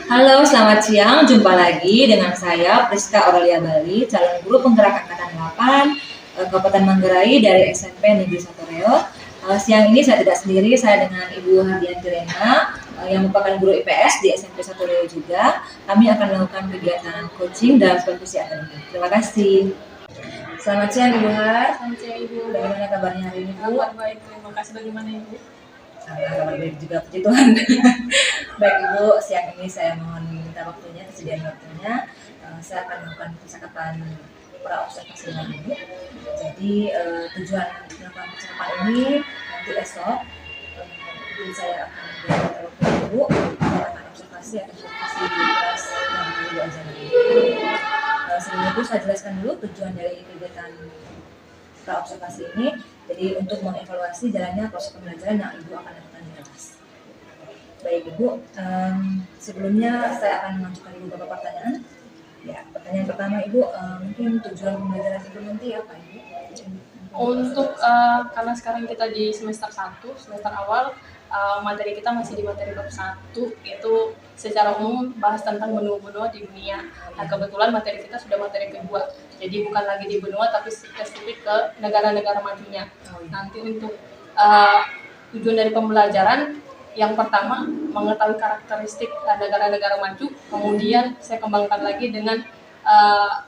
Halo, selamat siang. Jumpa lagi dengan saya, Priska Aurelia Bali, calon guru penggerak angkatan 8, Kabupaten Manggarai dari SMP Negeri 1 Reog. Siang ini saya tidak sendiri, saya dengan Ibu Hardianti Rena, yang merupakan guru IPS di SMP 1 Reog juga. Kami akan melakukan kegiatan coaching dan supervisi akademik. Terima kasih. Selamat siang Ibu Har. Selamat siang Ibu. Bagaimana kabarnya hari ini Bu? Kabar baik, terima kasih. Bagaimana Ibu? Kabar baik juga, puji Tuhan. Baik Ibu, siang ini saya mohon minta waktunya, kesediaan waktunya. Saya akan melakukan percakapan pra-observasi dengan Ibu. Jadi tujuan melakukan percakapan ini nanti esok, jadi saya akan memberikan waktu Ibu, saya akan observasi di kelas yang Ibu ajari. Sebelum itu saya jelaskan dulu tujuan dari kegiatan pra-observasi ini. Jadi untuk mengevaluasi jalannya proses pembelajaran yang Ibu akan lakukan di kelas. Baik Ibu, sebelumnya saya akan mengajukan Ibu beberapa pertanyaan. Ya, pertanyaan pertama Ibu, mungkin tujuan pembelajaran Ibu nanti apa Ibu? Untuk karena sekarang kita di semester 1, semester awal, materi kita masih di materi bab 1, yaitu secara umum bahas tentang benua-benua di dunia. Nah, kebetulan materi kita sudah materi kedua, jadi bukan lagi di benua tapi spesifik ke negara-negara majunya. Nanti untuk tujuan dari pembelajaran, yang pertama mengetahui karakteristik negara-negara maju, kemudian saya kembangkan lagi dengan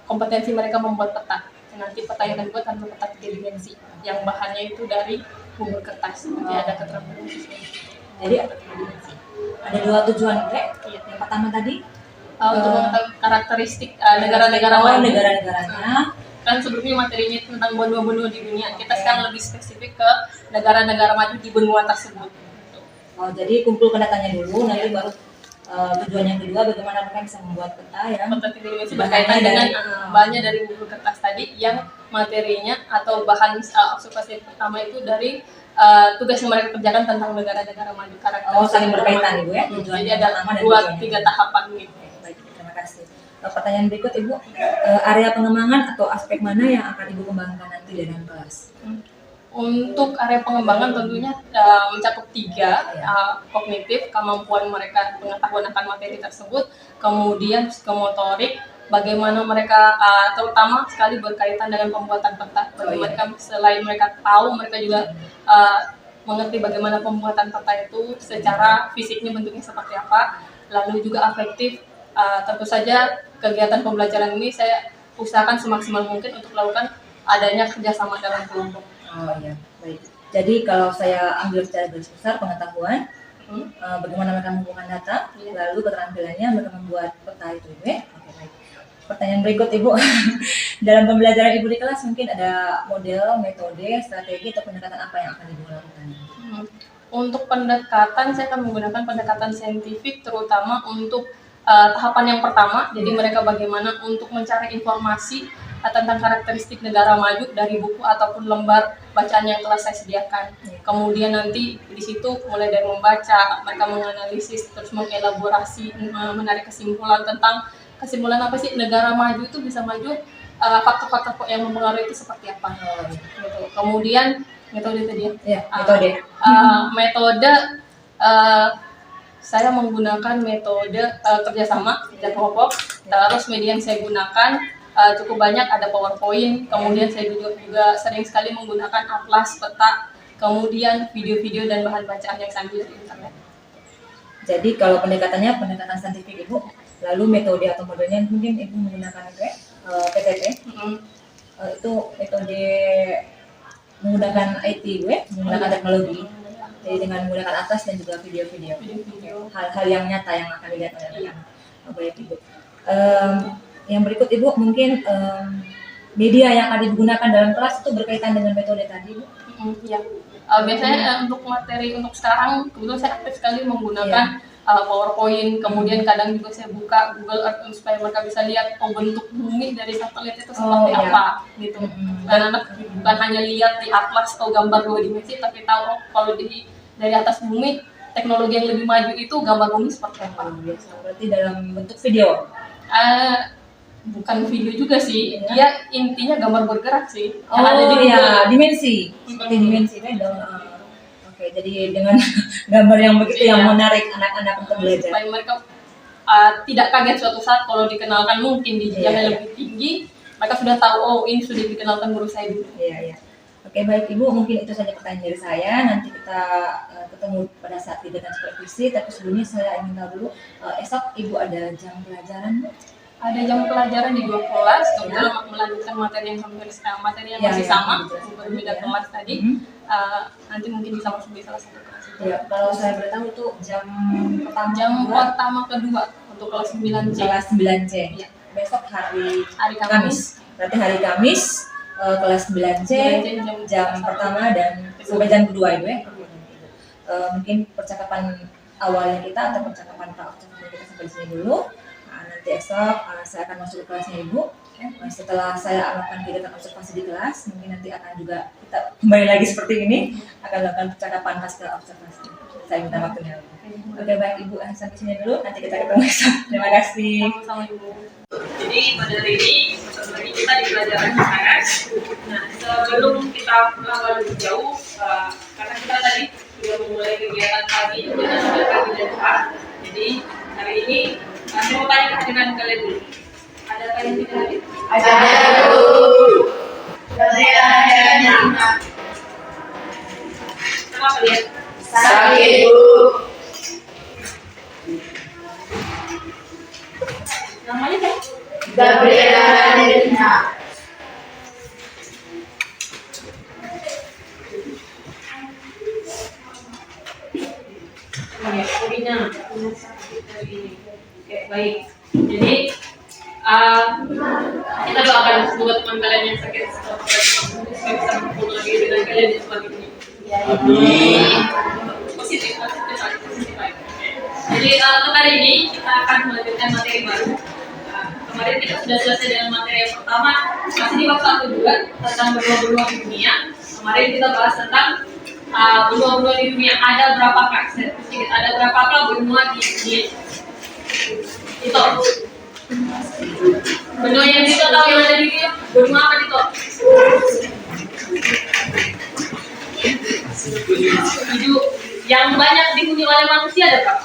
kompetensi mereka membuat peta. Nanti peta yang dibuat adalah peta 3 dimensi, yang bahannya itu dari bubur kertas. Nanti ada keterangan khususnya. Jadi ada dua tujuan Ibu. Iya. Yang pertama tadi Untuk mengetahui karakteristik negara-negara maju. Negara-negaranya. Kan sebelumnya materinya tentang benua-benua di dunia. Kita sekarang lebih spesifik ke negara-negara maju di benua tersebut. Jadi kumpulkan datanya dulu, nanti baru tujuan yang kedua bagaimana mereka bisa membuat peta ya. Peta 3 dimensi berkaitan dengan bahannya dari bubur kertas tadi, yang materinya atau bahan observasi pertama itu dari tugas yang mereka kerjakan tentang negara-negara maju, karakter. Saling berkaitan Ibu ya. Jadi ada 2-3 tahapan gitu. Baik, terima kasih. Pertanyaan berikut Ibu, area pengembangan atau aspek mana yang akan Ibu kembangkan nanti dalam kelas? Untuk area pengembangan tentunya mencakup 3, kognitif, kemampuan mereka pengetahuan akan materi tersebut, kemudian psikomotorik, bagaimana mereka terutama sekali berkaitan dengan pembuatan peta. Mereka selain mereka tahu, mereka juga mengerti bagaimana pembuatan peta itu secara fisiknya bentuknya seperti apa, lalu juga afektif. Tentu saja kegiatan pembelajaran ini saya usahakan semaksimal mungkin untuk melakukan adanya kerjasama dalam kelompok. Oh iya, baik. Jadi kalau saya ambil secara garis besar pengetahuan, bagaimana mereka mengumpulkan data, lalu keterampilannya mereka membuat peta itu, Ibu ya? Oke, baik. Pertanyaan berikut Ibu, dalam pembelajaran Ibu di kelas mungkin ada model, metode, strategi atau pendekatan apa yang akan Ibu lakukan? Untuk pendekatan, saya akan menggunakan pendekatan saintifik, terutama untuk tahapan yang pertama. Jadi mereka bagaimana untuk mencari informasi tentang karakteristik negara maju dari buku ataupun lembar bacaan yang telah saya sediakan. Kemudian nanti di situ mulai dari membaca, mereka menganalisis, terus mengelaborasi, menarik kesimpulan tentang kesimpulan apa sih negara maju itu bisa maju, faktor-faktor yang mempengaruhi itu seperti apa. Gitu. Kemudian metode tadi ya. Metode saya menggunakan metode kerjasama dan kelompok. Terus media yang saya gunakan cukup banyak, ada PowerPoint, kemudian saya juga sering sekali menggunakan atlas, peta, kemudian video-video dan bahan bacaan yang saya ambil dari internet. Jadi kalau pendekatannya pendekatan saintifik Ibu, lalu metode atau modelnya mungkin Ibu menggunakan PTT, itu metode menggunakan IT Ibu ya, menggunakan teknologi. Jadi dengan menggunakan atlas dan juga video-video, hal-hal yang nyata yang akan dilihat oleh mereka. Baik Ibu. Yang berikut Ibu, mungkin media yang akan digunakan dalam kelas itu berkaitan dengan metode tadi Ibu? Ya. Biasanya untuk materi untuk sekarang, kebetulan saya aktif sekali menggunakan PowerPoint, kemudian kadang juga saya buka Google Earth supaya mereka bisa lihat bentuk bumi dari satelit itu seperti apa gitu. Dan anak bukan hanya lihat di atlas atau gambar 2 dimensi, tapi tahu kalau dari atas bumi teknologi yang lebih maju itu gambar bumi seperti apa. Berarti dalam bentuk video? Bukan video juga sih, dia intinya gambar bergerak sih. Ada di dimensi, seperti dimensi kan dong. Oke, jadi dengan gambar yang begitu yang menarik anak-anak untuk belajar. Supaya mereka tidak kaget suatu saat kalau dikenalkan mungkin di jenjang yang lebih tinggi, mereka sudah tahu, oh ini sudah dikenalkan guru saya dulu. Iya, iya. Oke, baik Ibu, mungkin itu saja pertanyaan dari saya. Nanti kita ketemu pada saat kegiatan supervisi, tapi sebelumnya saya ingin tahu dulu, esok Ibu ada jam pelajaran, Bu? Ada jam pelajaran di 2 kelas, kemudian melanjutkan materi yang materi yang masih sama, berbeda kelas tadi. Nanti mungkin bisa masuk di salah satu kelas. Ya, kalau saya boleh tahu itu jam pertama kedua untuk kelas 9C. Kelas 9C. Ya. Besok hari Kamis. Berarti hari Kamis kelas 9C jam pertama dan sampai jam kedua Ibu ya. Mungkin percakapan awalnya kita atau percakapan praobservasi kita sampai di sini dulu. Nanti esok saya akan masuk ke kelasnya Ibu. Setelah saya amalkan kegiatan observasi di kelas, mungkin nanti akan juga kita kembali lagi seperti ini, akan melakukan percakapan pasca observasi. Saya minta waktunya. Oke, baik Ibu, sampai sini dulu. Nanti kita ketemu esok. Terima kasih. Sama-sama Ibu. Jadi pada hari ini lagi kita di pelajaran IPS. Nah, sebelum kita melangkah lebih jauh, karena kita tadi sudah memulai kegiatan pagi dengan sudah pagi dan depan. Jadi hari ini saya mau tanya kehadiran kalian dulu. Ada kalian tidak hadir? Ada Bu. Kenapa kalian? Sakit Bu. Namanya kan? Gabriela Rina. Oke, Rina. Oke, baik. Jadi kita doakan semoga teman kalian yang sakit bisa berkumpul lagi dengan kalian di tempat ini. Amin. Positif. Jadi untuk hari ini kita akan melanjutkan materi baru. Kemarin kita sudah selesai dengan materi yang pertama, masih di bab 1 juga tentang benua-benua di dunia. Kemarin kita bahas tentang benua-benua di dunia ada berapakah? Sedikit ada berapakah benua di dunia? Itu. Benua yang Dito tahu yang ada di dunia, benua apa Dito? 7. Yang banyak dihuni oleh manusia ada berapa?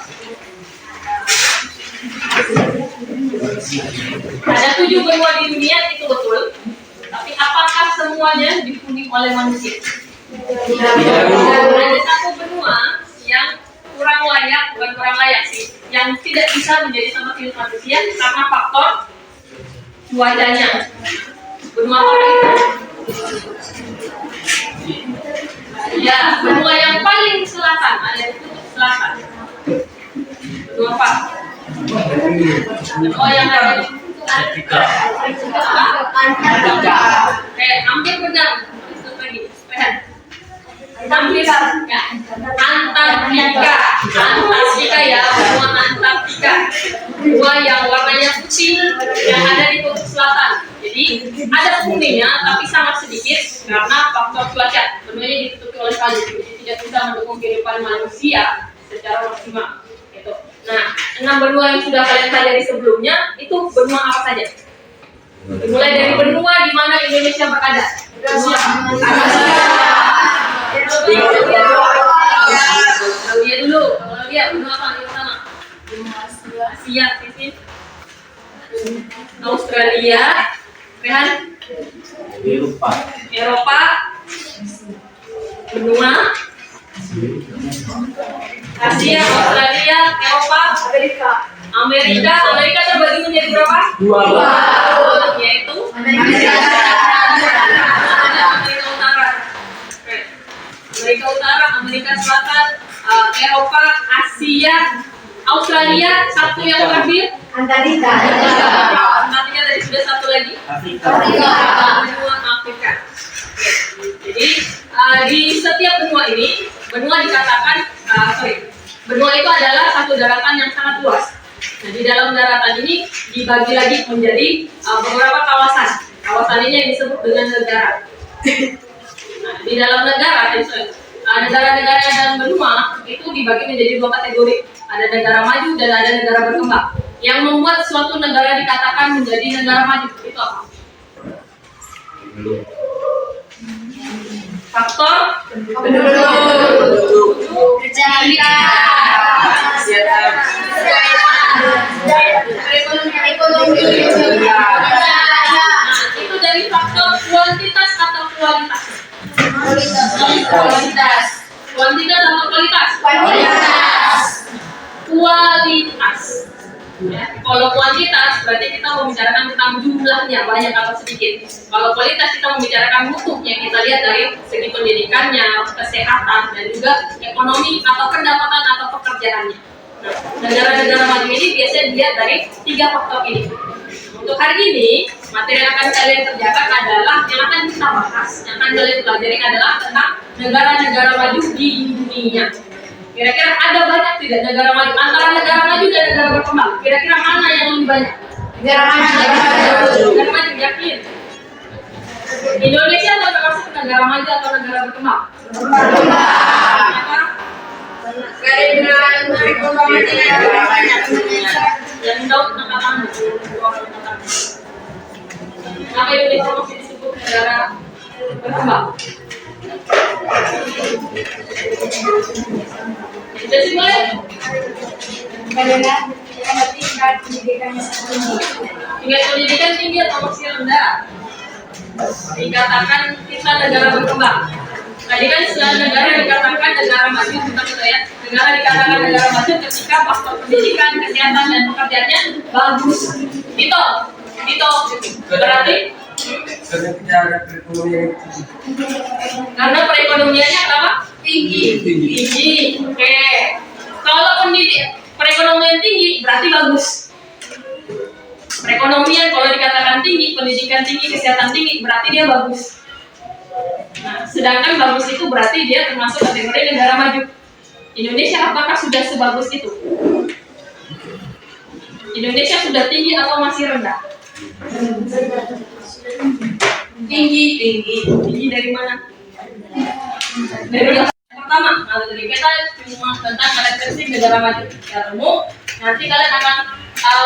Ada 7 benua di dunia, itu betul. Tapi apakah semuanya dihuni oleh manusia? Ada satu benua yang kurang layak, bukan kurang layak sih, yang tidak bisa menjadi tempat hidup manusia karena faktor cuacanya. Benua apa itu? Ya, benua yang paling selatan, ada di kutub selatan. Benua apa? Benua yang ada di Antartika. Hampir benar. Hampir Antartika ya, benua Antartika. Benua yang warnanya putih yang ada di kutub selatan. Jadi ada penghuninya tapi sangat sedikit karena faktor cuaca. Benuanya ditutupi oleh salju, jadi tidak bisa mendukung kehidupan manusia secara maksimal. Gitu. Nah, 6 benua yang sudah kalian pelajari sebelumnya itu benua apa saja? Dimulai dari benua di mana Indonesia berada. Benua Australia dulu. Kalau lihat benua apa yang pertama? Asia, sini. Australia, Rehan? Eropa, benua Asia, Australia, Eropa, Amerika terbagi menjadi berapa? 2. Yaitu Amerika Utara, Amerika Utara, Amerika Selatan, Eropa, Asia, Australia, satu yang terakhir Antartika. Artinya tadi sudah satu lagi Afrika. Jadi di setiap benua ini, benua dikatakan benua itu adalah satu daratan yang sangat luas. Nah, di dalam daratan ini dibagi lagi menjadi beberapa kawasan. Kawasan ini yang disebut dengan negara. Nah, di dalam negara, negara-negara yang dalam benua itu dibagi menjadi 2 kategori. Ada negara maju dan ada negara berkembang. Yang membuat suatu negara dikatakan menjadi negara maju itu apa? Faktor penduduk, membicarakan tentang jumlahnya banyak atau sedikit. Kalau kualitas kita membicarakan mutu yang kita lihat dari segi pendidikannya, kesehatan, dan juga ekonomi atau pendapatan atau pekerjaannya. Nah, negara-negara maju ini biasanya dilihat dari 3 faktor ini. Untuk hari ini, materi yang akan kalian kerjakan adalah yang akan kita bahas, yang akan kalian pelajari adalah tentang negara-negara maju di dunia. Kira-kira ada banyak tidak negara maju antara negara maju dan negara berkembang? Kira-kira mana yang lebih banyak? Negara maju. Negara maju, yakin? Indonesia atau termasuk negara maju atau negara berkembang? Kenapa? Karena perekonomian banyak. Yang tahu tentang apa? Kenapa Indonesia masih disebut negara berkembang? Jadi boleh? Karena tingkat pendidikannya tinggi. Tingkat pendidikan tinggi atau masih rendah? Dikatakan kita negara berkembang. Tadi kan setelah negara dikatakan negara maju, bukan ya? Negara dikatakan negara maju ketika faktor pendidikan, kesehatan, dan pekerjaannya bagus. Itu berarti karena perekonomiannya apa? Tinggi. Oke. Kalau perekonomian tinggi berarti bagus. Perekonomian kalau dikatakan tinggi, pendidikan tinggi, kesehatan tinggi berarti dia bagus. Nah, sedangkan bagus itu berarti dia termasuk kategori negara maju. Indonesia apakah sudah sebagus itu? Indonesia sudah tinggi atau masih rendah? Tinggi dari mana? Dari yang pertama, kalau dari kita cuma tentang karakteristik negara maju. Nanti kalian akan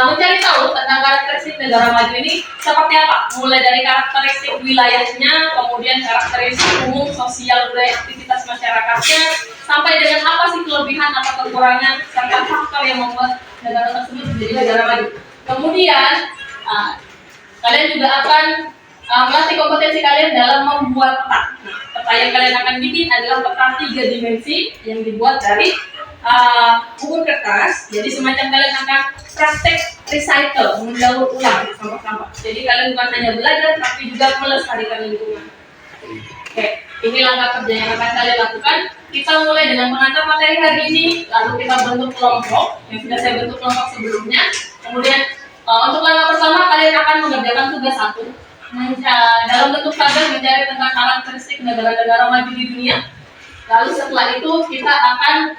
mencari tahu tentang karakteristik negara maju ini seperti apa. Mulai dari karakteristik wilayahnya, kemudian karakteristik umum, sosial, budaya, aktivitas masyarakatnya, sampai dengan apa sih kelebihan atau kekurangan serta faktor yang membuat negara tersebut menjadi negara maju. Kemudian kalian juga akan melatih kompetensi kalian dalam membuat peta. Nah, peta yang kalian akan bikin adalah peta 3 dimensi yang dibuat dari buku kertas. Jadi semacam kalian akan praktek recycle, mendaur ulang sampah-sampah. Jadi kalian bukan hanya belajar, tapi juga melestarikan lingkungan. Oke, ini langkah kerja yang akan kalian lakukan. Kita mulai dengan mengatur materi hari ini, lalu kita bentuk kelompok yang sudah saya bentuk kelompok sebelumnya. Kemudian untuk langkah pertama kalian akan mengerjakan tugas 1 dalam bentuk tabel mencari tentang karakteristik negara-negara maju di dunia. Lalu setelah itu kita akan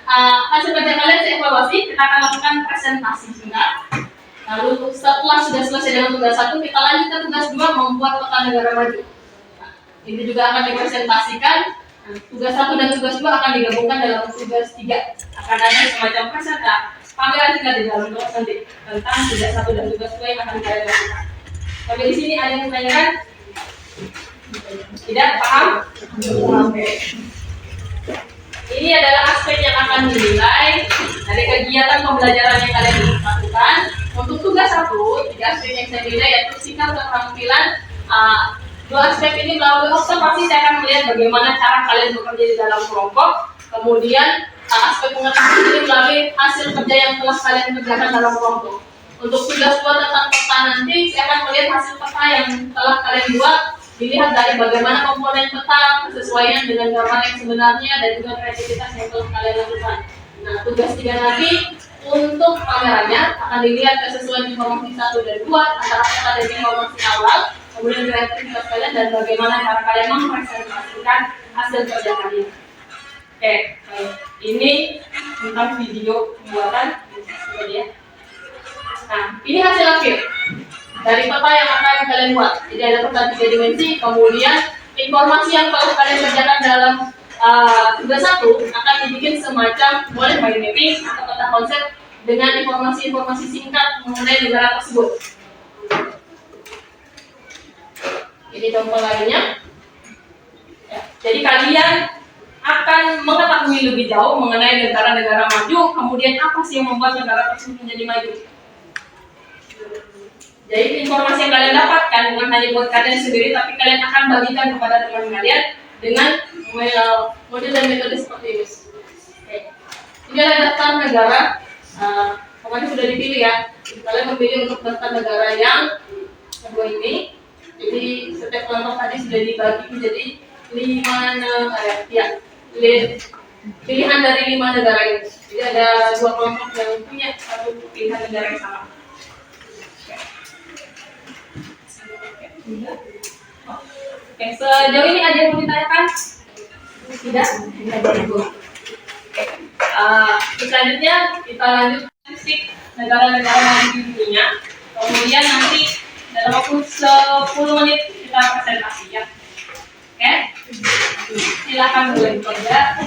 hasil kerja kalian saya evaluasi, kita akan lakukan presentasi singkat. Lalu setelah sudah selesai dengan tugas 1, kita lanjut ke tugas 2 membuat peta negara maju. Nah, ini juga akan dipresentasikan. Nah, tugas 1 dan tugas 2 akan digabungkan dalam tugas 3. Akan ada semacam presentasi pameran singkat di dalam kelas nanti tentang tugas 1 dan tugas 2 yang akan kalian lakukan. Sampai di sini ada yang ditanyakan? Tidak paham? Oke. Ini adalah aspek yang akan dinilai dari kegiatan pembelajaran yang kalian lakukan. Untuk tugas 1, 3 aspek yang saya nilai yaitu sikap keterampilan. 2 aspek ini melalui observasi saya akan melihat bagaimana cara kalian bekerja di dalam kelompok. Kemudian aspek pengetahuan ini melalui hasil kerja yang telah kalian kerjakan dalam kelompok. Untuk tugas 2 tentang peta nanti saya akan melihat hasil peta yang telah kalian buat. Dilihat dari bagaimana komponen peta, kesesuaian dengan gambar yang sebenarnya, dan juga kreativitas yang telah kalian lakukan. Nah, tugas 3 nanti untuk pamerannya akan dilihat kesesuaian informasi 1 dan 2 antara peta dan informasi awal, kemudian kreativitas kalian dan bagaimana cara kalian mempresentasikan hasil kerja kalian. Oke, ini tentang video pembuatan. Nah, ini hasil akhir dari peta yang akan kalian buat. Jadi ada peta 3 dimensi, kemudian informasi yang telah kalian kerjakan dalam tugas 1 akan dibikin semacam boleh by mapping atau peta konsep dengan informasi-informasi singkat mengenai negara tersebut. Ini contoh lainnya. Ya, jadi kalian akan mengetahui lebih jauh mengenai negara-negara maju, kemudian apa sih yang membuat negara tersebut menjadi maju. Jadi informasi yang kalian dapatkan bukan hanya buat kalian sendiri, tapi kalian akan bagikan kepada teman kalian dengan model dan metode seperti ini. Oke. Ini adalah daftar negara Pokoknya sudah dipilih ya. Kalian memilih untuk daftar negara yang kedua ini. Jadi setiap kelompok tadi sudah dibagi menjadi 5 negara. Ya, pilihan dari 5 negara ini. Jadi ada 2 kelompok yang punya satu pilihan negara yang sama. Oke, sejauh ini ada yang mau ditanyakan? Tidak? Tidak ada Ibu. Selanjutnya kita lanjut fisik negara-negara maju di dunia. Kemudian nanti dalam waktu 10 menit kita presentasi ya. Oke? Silakan mulai bekerja.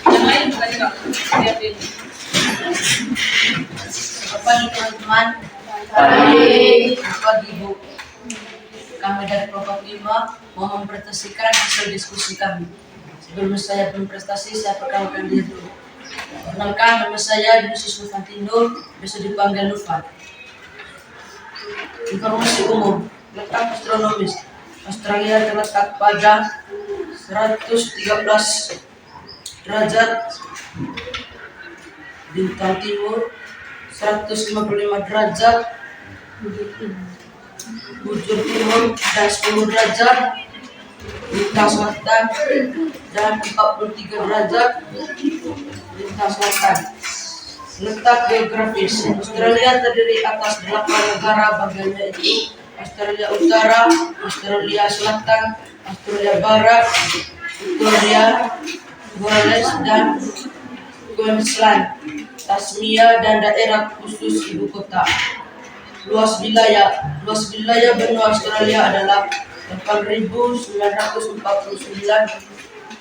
Yang lain bukan juga. Lihatin. Pagi teman-teman. Pagi Ibu. Kami dari kelompok 5 mau mempresentasikan hasil diskusi kami. Sebelum saya berprestasi, saya perkenalkan diri dulu. Perkenalkan, nama saya Dinusius Nufantino, biasa dipanggil Nufan. Informasi umum, letak astronomis. Australia terletak pada 113 derajat bintang timur, 155 derajat bujur timur, dan 10 derajat bintang selatan, dan 43 derajat bintang selatan. Letak geografis, Australia terdiri atas 8 negara bagiannya yaitu Australia Utara, Australia Selatan, Australia Barat, Victoria, Wales, dan Queensland, Tasmania, dan daerah khusus ibu kota. Luas wilayah benua Australia adalah 8.949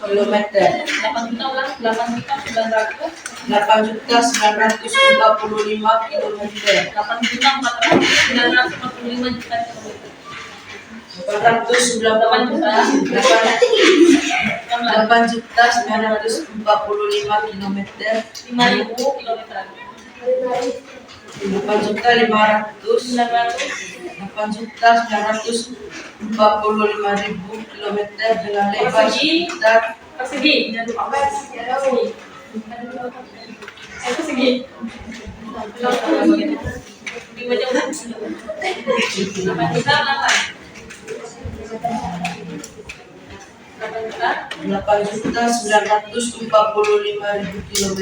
km. 8.945 km. 8.945.000 km dengan lebar sekitar Persegi. Persegi. Dibaca ulang. 8.945.000 km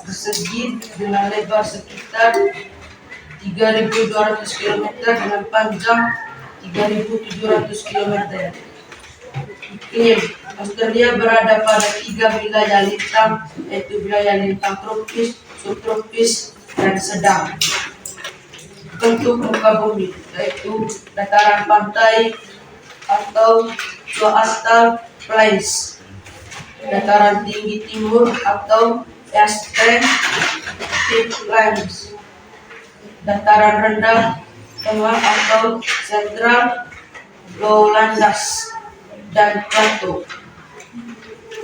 persegi dengan lebar sekitar 3.200 km dengan panjang 3.700 km. Iklim Australia berada pada 3 wilayah lintang, yaitu wilayah lintang tropis, subtropis, dan sedang. Bentuk muka bumi yaitu dataran pantai atau coastal plains, dataran tinggi timur atau eastern flatlands, dataran rendah tengah atau central lowlands, dan plateau.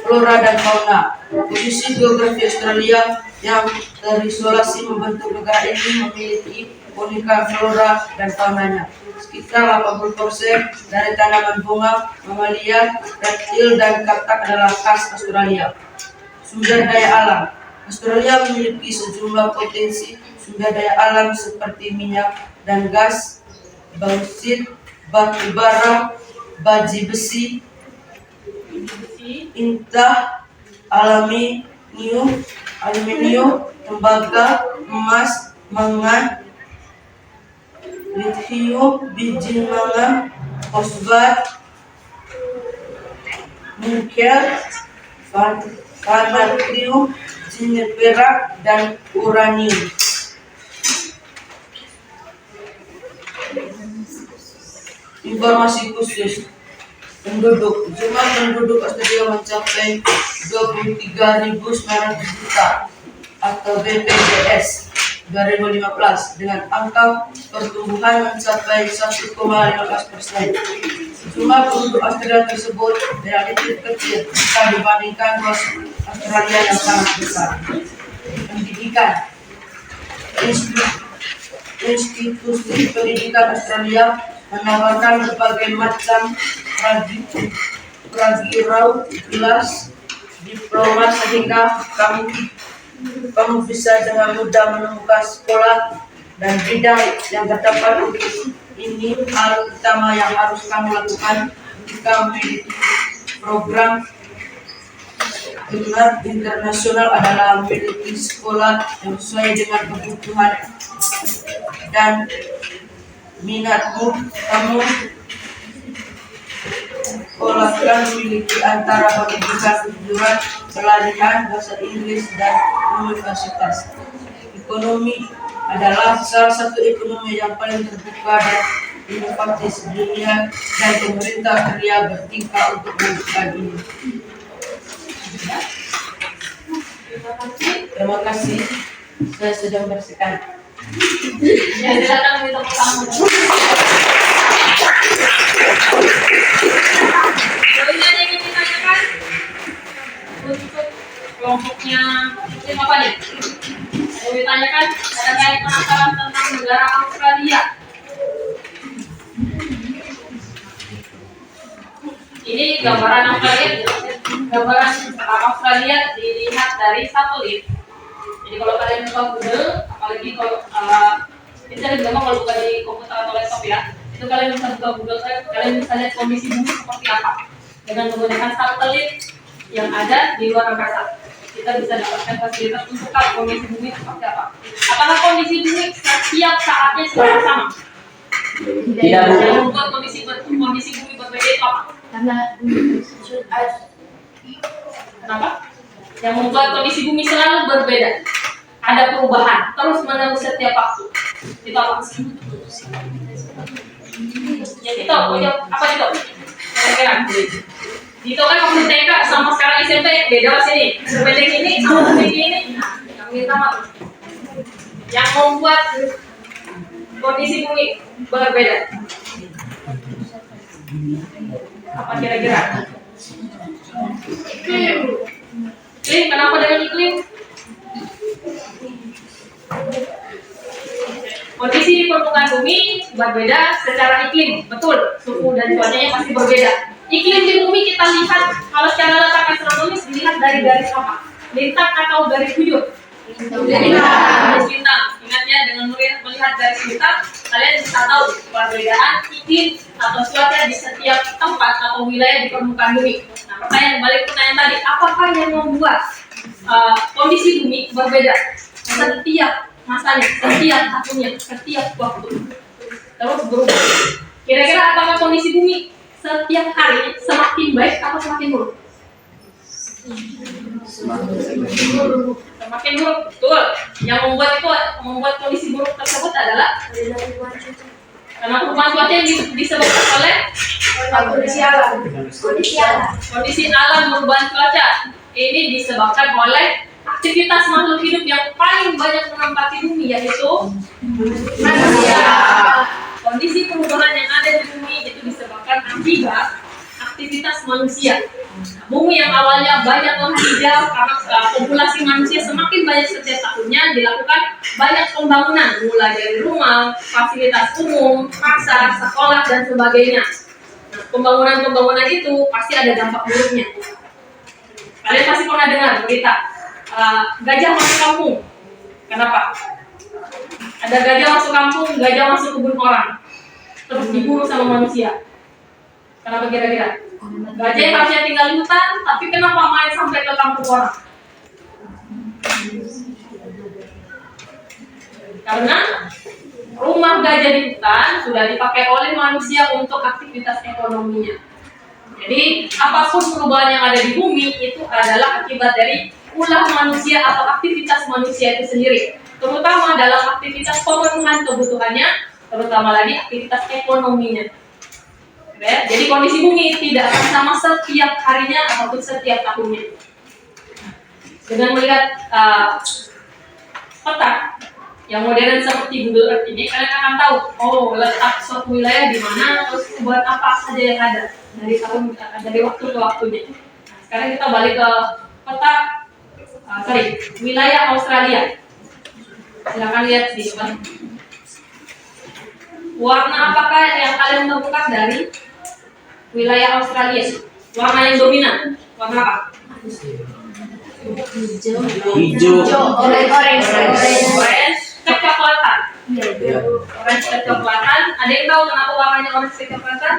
Flora dan fauna. Posisi geografi Australia yang terisolasi membentuk negara ini memiliki keunikan flora dan faunanya. Sekitar 80% dari tanaman bunga, mamalia, reptil, dan katak adalah khas Australia. Sumber daya alam. Australia memiliki sejumlah potensi sumber daya alam seperti minyak dan gas, bauksit, batu bara, baji besi, indah, aluminium, tembaga, emas, mangan, lithium, biji mangan, fosfat, nikel, vanadium, perak, dan uranium. Informasi khusus. Penduduk. Jumlah penduduk Australia mencapai 23.900 juta atau BPJS 2015 dengan angka pertumbuhan mencapai 1,15%. Jumlah penduduk Australia tersebut relatif kecil jika dibandingkan luas Australia yang sangat besar. Pendidikan. Institusi pendidikan Australia menawarkan berbagai macam program kelas diploma sehingga kamu bisa dengan mudah menemukan sekolah dan bidang yang terdapat. Ini hal utama yang harus kamu lakukan jika memiliki program gelar internasional adalah memiliki sekolah yang sesuai dengan kebutuhan dan minatmu. Kamu sekolahkan memiliki antara pendidikan kejuruan, pelatihan bahasa Inggris dan universitas. Ekonomi adalah salah satu ekonomi yang paling terbuka dan inovatif di dunia, dan pemerintah Australia bertingkah untuk mewujudkan ini. Terima kasih. Saya sudah membersihkan. Ya, silakan minta pertama. Ada yang ingin ditanyakan untuk kelompoknya tim apa nih? Mau ditanyakan ada kayak penasaran tentang negara Australia. Ini gambaran Australia. Gambaran Australia dilihat dari satelit. Jadi kalau kalian buka Google, apalagi kalau bisa dibilang kalau buka di komputer atau laptop ya, itu kalian bisa buka Google, kalian bisa lihat kondisi bumi seperti apa dengan menggunakan satelit yang ada di luar angkasa. Kita bisa dapatkan fasilitas untuk tahu kondisi bumi seperti apa. Apakah kondisi bumi setiap saatnya selalu sama? Tidak. Yang membuat kondisi bumi berbeda itu apa? Kenapa? Yang membuat kondisi bumi selalu berbeda. Ada perubahan terus menerus setiap waktu. Itu apa sih? Ya itu apa itu? Kira-kira. Itu kan waktu TK sama sekarang SMP beda sini. Sependek ini sama sependek ini. Yang minta maaf. Yang membuat kondisi bumi berbeda. Apa kira-kira? Iklim, kenapa dengan iklim? Kondisi di permukaan bumi berbeda secara iklim, betul. Suhu dan cuacanya pasti berbeda. Iklim di bumi kita lihat kalau secara letak astronomis dilihat dari garis apa? Lintang atau garis bujur? Garis bintang. Ingat ya, dengan melihat garis bintang, kalian bisa tahu perbedaan iklim atau cuaca di setiap tempat atau wilayah di permukaan bumi. Nah, pertanyaan tadi, apakah yang membuat kondisi bumi berbeda setiap masanya, setiap tahunnya, setiap waktu, terus berubah? Kira-kira apakah kondisi bumi setiap hari semakin baik atau semakin buruk? Semakin buruk, betul. Yang membuat kondisi buruk tersebut adalah karena perubahan cuaca yang disebabkan oleh kondisi alam perubahan cuaca. Ini disebabkan oleh aktivitas makhluk hidup yang paling banyak menempati bumi, yaitu manusia. Kondisi perubahan yang ada di bumi itu disebabkan akibat aktivitas manusia. Bumi yang awalnya banyak lahan hijau karena populasi manusia semakin banyak setiap tahunnya, dilakukan banyak pembangunan mulai dari rumah, fasilitas umum, pasar, sekolah dan sebagainya. Nah, pembangunan itu pasti ada dampak buruknya. Kalian pasti pernah dengar berita gajah masuk kampung. Kenapa? Ada gajah masuk kampung, gajah masuk kebun orang, terus diburu sama manusia. Kenapa kira-kira? Gajah yang harusnya tinggal di hutan, tapi kenapa main sampai ke kampung orang? Karena rumah gajah di hutan sudah dipakai oleh manusia untuk aktivitas ekonominya. Jadi apapun perubahan yang ada di bumi itu adalah akibat dari ulah manusia atau aktivitas manusia itu sendiri, terutama dalam aktivitas pemenuhan kebutuhannya, terutama lagi aktivitas ekonominya. Ya, jadi kondisi bumi tidak akan sama setiap harinya ataupun setiap tahunnya. Dengan melihat peta yang modern seperti Google Earth ini, kalian akan tahu, oh letak suatu wilayah di mana, terus buat apa saja yang ada dari waktu ke waktunya. Nah, sekarang kita balik ke peta, wilayah Australia. Silakan lihat di depan. Warna apakah yang kalian temukan dari wilayah Australia? Warna yang dominan, warna apa? Hijau. Orange. Kecoklatan. Ya. Orange kecoklatan. Ada yang tahu kenapa warnanya orange kecoklatan?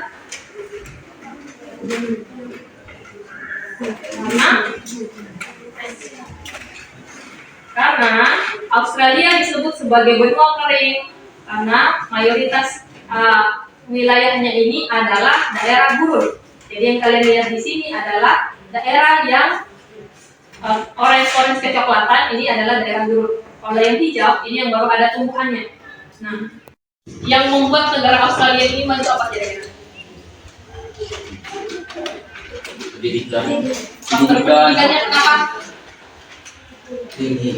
Karena Australia disebut sebagai benua kering karena mayoritas wilayahnya ini adalah daerah gurun. Jadi yang kalian lihat di sini adalah daerah yang orange kecoklatan, ini adalah daerah gurun. Kalau yang hijau ini yang baru ada tumbuhannya. Nah, yang membuat negara Australia ini maju apa kira-kira? Pendidikannya kenapa? Tinggi.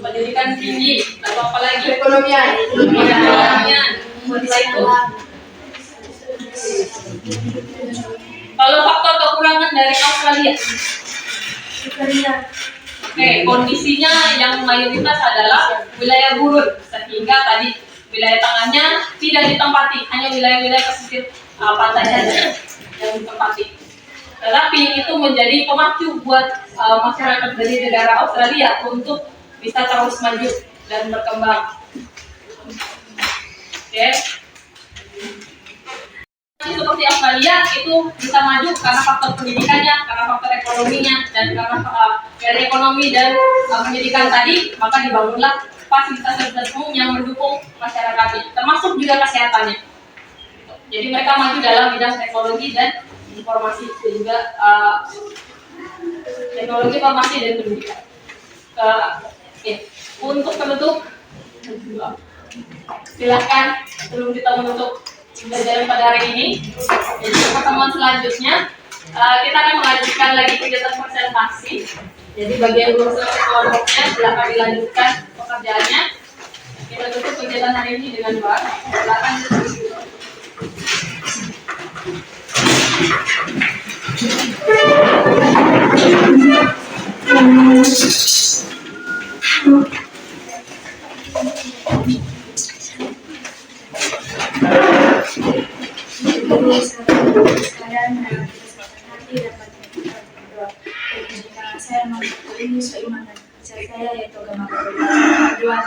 Pendidikan tinggi. Lalu apa lagi? Perekonomian. Perekonomian. Setelah itu, kalau faktor kekurangan dari Australia, oke, kondisinya yang mayoritas adalah wilayah gurun, sehingga tadi wilayah tengahnya tidak ditempati, hanya wilayah-wilayah pesisir pantai saja yang ditempati. Tetapi itu menjadi pemacu buat masyarakat dari negara Australia untuk bisa terus maju dan berkembang. Oke. Seperti Australia itu bisa maju karena faktor pendidikannya, karena faktor ekonominya, dan karena dari ekonomi dan pendidikan tadi, maka dibangunlah fasilitas umum yang mendukung masyarakatnya, termasuk juga kesehatannya. Jadi mereka maju dalam bidang teknologi dan informasi, sehingga teknologi, informasi, dan pendidikan. Untuk penutup, silahkan sebelum kita menutup pembelajaran pada hari ini. Jadi pertemuan selanjutnya kita akan melanjutkan lagi kegiatan presentasi. Jadi bagian urusan kelompoknya silakan dilanjutkan pekerjaannya. Kita tutup kegiatan hari ini dengan doa. Silakan. Sekalian hati dapat berdoa. Karena saya mengaku ini seiman dan percaya saya yaitu agama kedua.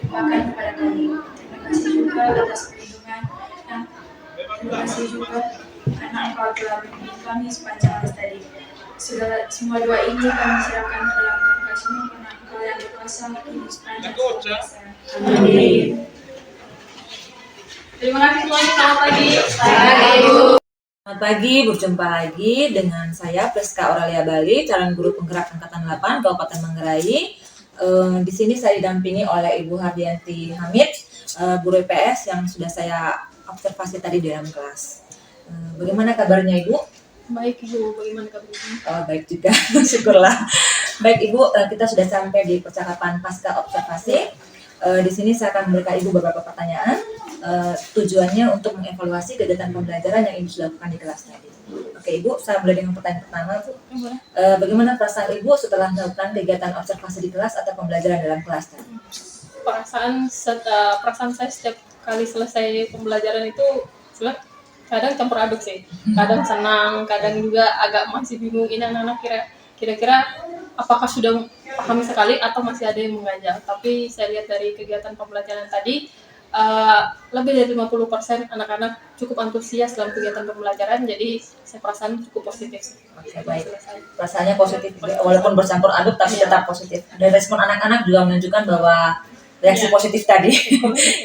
Bahkan kepada kami. Terima kasih juga atas perlindungan dan terima kasih juga karena Engkau telah membimbing kami sepanjang hari tadi. Semua doa ini kami serahkan ke dalam Tuhan kasih-Mu karena Engkau yang berkuasa kini sepanjang masa. Amin. Terima kasih semuanya. Selamat pagi. Selamat pagi, berjumpa lagi dengan saya Priska Aurelia Bali, calon guru penggerak Angkatan 8 Kabupaten Manggarai. Di sini saya didampingi oleh Ibu Hardianti Hamid, guru IPS yang sudah saya observasi tadi di dalam kelas. Bagaimana kabarnya Ibu? Baik Ibu, bagaimana kabarnya? Oh, baik juga, syukurlah. Baik Ibu, kita sudah sampai di percakapan pasca observasi. Di sini saya akan memberikan Ibu beberapa pertanyaan. Tujuannya untuk mengevaluasi kegiatan pembelajaran yang Ibu sudah lakukan di kelas tadi. Oke Ibu, saya mulai dengan pertanyaan pertama Bu. Bagaimana perasaan Ibu setelah melakukan kegiatan observasi di kelas atau pembelajaran dalam kelas tadi? Perasaan saya setiap kali selesai pembelajaran itu kadang campur aduk sih. Kadang senang, kadang juga agak masih bingung ini anak-anak kira-kira apakah sudah paham sekali atau masih ada yang mengganjal. Tapi saya lihat dari kegiatan pembelajaran tadi lebih dari 50% anak-anak cukup antusias dalam kegiatan pembelajaran, jadi saya perasaan cukup positif. Oke, baik. Perasaannya positif, walaupun bercampur aduk tapi tetap positif. Dan respon anak-anak juga menunjukkan bahwa reaksi positif tadi.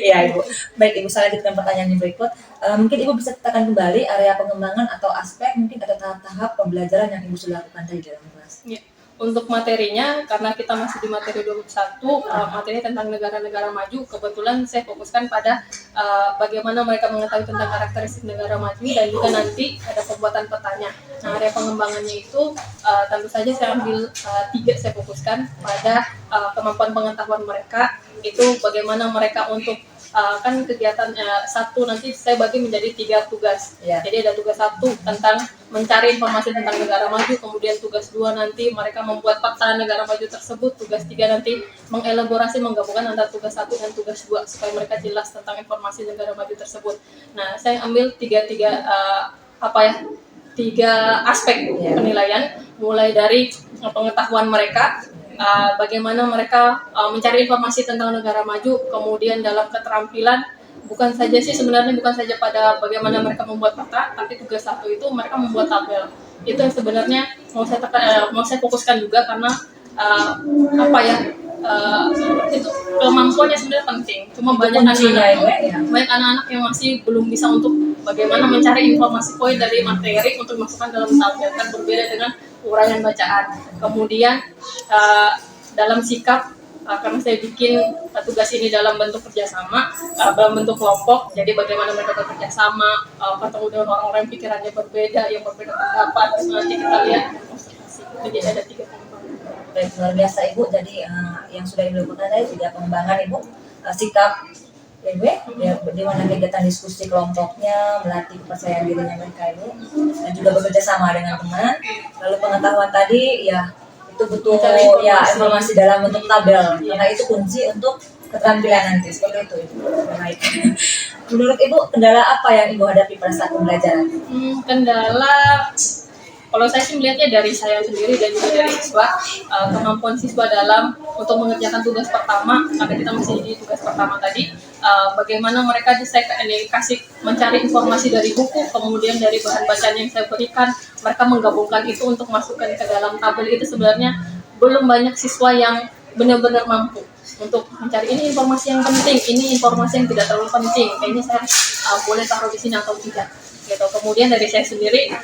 Iya Ibu. Baik Ibu, saya lanjutkan pertanyaan yang berikut. Mungkin Ibu bisa tekan kembali area pengembangan atau aspek mungkin ada tahap-tahap pembelajaran yang Ibu sudah lakukan tadi dalam kelas. Ya. Untuk materinya, karena kita masih di materi 21, materi tentang negara-negara maju, kebetulan saya fokuskan pada bagaimana mereka mengetahui tentang karakteristik negara maju, dan juga nanti ada pembuatan petanya. Nah, area pengembangannya itu tentu saja saya ambil 3, saya fokuskan pada kemampuan pengetahuan mereka, itu bagaimana mereka untuk kan kegiatan 1 nanti saya bagi menjadi 3 tugas. Ya. Jadi ada tugas 1 tentang mencari informasi tentang negara maju, kemudian tugas 2 nanti mereka membuat fakta negara maju tersebut, tugas 3 nanti mengelaborasi menggabungkan antara tugas 1 dan tugas 2 supaya mereka jelas tentang informasi negara maju tersebut. Nah, saya ambil 3 aspek penilaian, mulai dari pengetahuan mereka, bagaimana mereka mencari informasi tentang negara maju, kemudian dalam keterampilan bukan saja pada bagaimana mereka membuat fakta, tapi tugas 1 itu mereka membuat tabel. Itu yang sebenarnya mau saya fokuskan juga, karena itu kemampuannya sebenarnya penting. Cuma banyak anak-anak yang masih belum bisa untuk bagaimana mencari informasi poin dari materi untuk dimasukkan dalam tabel, kan berbeda dengan uraian bacaan. Kemudian dalam sikap, karena saya bikin tugas ini dalam bentuk kerjasama, dalam bentuk kelompok, jadi bagaimana mereka bekerja sama, bertemu dengan orang-orang yang pikirannya berbeda, yang berbeda pendapat. Nanti kita lihat demonstrasi. Jadi ada 3 pengembangan. Baik, luar biasa Ibu. Jadi yang sudah dilakukan tadi 3 pengembangan Ibu. Sikap Ibu, ya, di mana kegiatan diskusi kelompoknya, melatih kepercayaan dirinya mereka Ibu, dan juga bekerja sama dengan teman. Lalu pengetahuan tadi ya itu butuh ya informasi dalam bentuk tabel, karena itu kunci untuk keterampilan nanti, seperti itu Ibu. Baik. Menurut Ibu, kendala apa yang Ibu hadapi pada saat pembelajaran? Kendala, kalau saya sih melihatnya dari saya sendiri dan juga dari siswa, kemampuan siswa dalam untuk mengerjakan tugas pertama, karena kita masih di tugas pertama tadi, bagaimana mereka kasih mencari informasi dari buku, kemudian dari bahan bacaan yang saya berikan, mereka menggabungkan itu untuk masukkan ke dalam tabel. Itu sebenarnya belum banyak siswa yang benar-benar mampu untuk mencari ini informasi yang penting, ini informasi yang tidak terlalu penting, kayaknya saya boleh taruh di sini atau tidak. Gitu. Kemudian dari saya sendiri,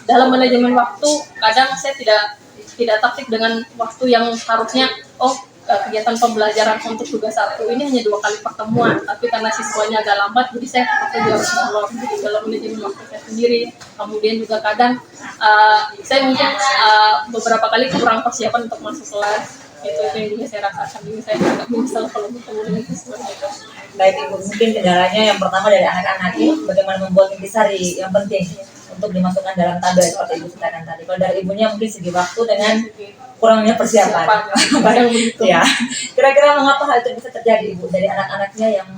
dalam manajemen waktu, kadang saya tidak tertib dengan waktu yang harusnya kegiatan pembelajaran untuk tugas 1 ini hanya 2 kali pertemuan, tapi karena siswanya agak lambat, jadi saya terpaksa harus molor dalam manajemen waktu saya sendiri. Kemudian juga kadang saya mungkin beberapa kali kurang persiapan untuk masuk kelas. Itu yang juga saya rasakan, jadi saya agak menyesal kalau bertemu dengan siswa itu. Baik Ibu, mungkin kendalanya yang pertama dari anak-anak Ibu, bagaimana membuat intisari yang penting untuk dimasukkan dalam tabel seperti Ibu ceritakan tadi. Kalau dari Ibunya mungkin segi waktu dengan kurangnya persiapan. Baik, ya. Kira-kira mengapa hal itu bisa terjadi Ibu dari anak-anaknya yang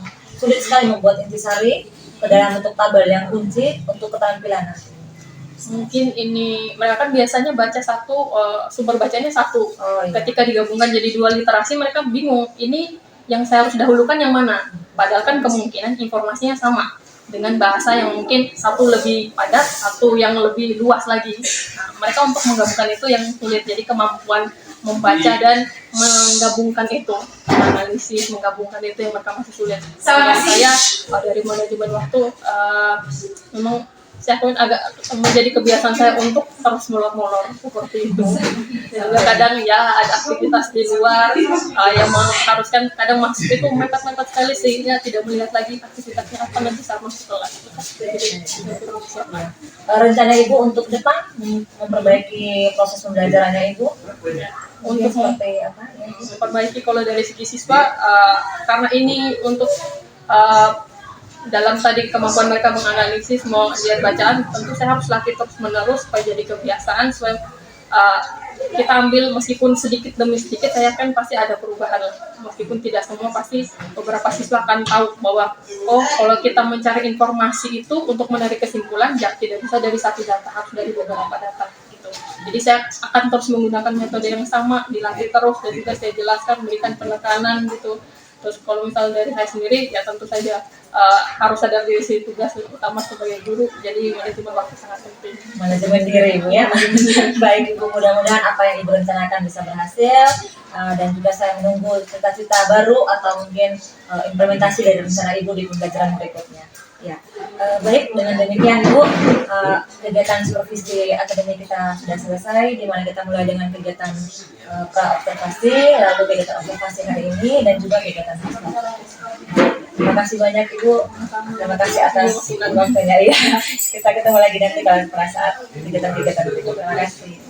sulit sekali membuat intisari ke dalam bentuk tabel yang kunci untuk keterampilan? Mungkin ini mereka kan biasanya baca sumber bacanya 1. Iya. Ketika digabungkan jadi 2 literasi, mereka bingung ini yang saya harus dahulukan yang mana, padahal kan kemungkinan informasinya sama dengan bahasa yang mungkin 1 lebih padat, 1 yang lebih luas lagi. Nah, mereka untuk menggabungkan itu yang sulit, jadi kemampuan membaca dan menggabungkan itu, analisis menggabungkan itu yang mereka masih sulit. Saya dari manajemen waktu memang saya agak menjadi kebiasaan saya untuk terus molor-molor seperti itu. Sehingga kadang ya ada aktivitas di luar yang mengharuskan kadang masuk itu mepet-mepet sekali sehingga tidak melihat lagi aktivitasnya apa nanti saat masuk kelas. Rencana Ibu untuk depan memperbaiki proses pembelajarannya Ibu? Untuk seperti apa? memperbaiki kalau dari segi siswa, karena ini untuk dalam tadi kemampuan mereka menganalisis, mau lihat bacaan, tentu saya harus latih terus menerus supaya jadi kebiasaan, supaya kita ambil meskipun sedikit demi sedikit, saya kan pasti ada perubahan, meskipun tidak semua, pasti beberapa siswa akan tahu bahwa kalau kita mencari informasi itu untuk menarik kesimpulan, tidak bisa dari 1 data, harus dari beberapa data gitu. Jadi saya akan terus menggunakan metode yang sama, dilatih terus, dan juga saya jelaskan, berikan penekanan gitu. Terus kalau misalnya dari saya sendiri, ya tentu saja harus ada visi tugas utama sebagai guru, jadi manajemen waktu sangat penting. Manajemen diri Ibu ya. Baik Ibu, mudah-mudahan apa yang Ibu rencanakan bisa berhasil, dan juga saya menunggu cita-cita baru atau mungkin implementasi dari rencana Ibu di pembelajaran berikutnya. Ya. Baik, dengan demikian Bu, kegiatan supervisi akademik kita sudah selesai, di mana kita mulai dengan kegiatan pra-observasi, lalu kegiatan observasi hari ini, dan juga kegiatan siswa. Terima kasih banyak Ibu, terima kasih atas waktunya ya. Kita ketemu lagi nanti kalau pada saat kegiatan-kegiatan berikut. Terima kasih.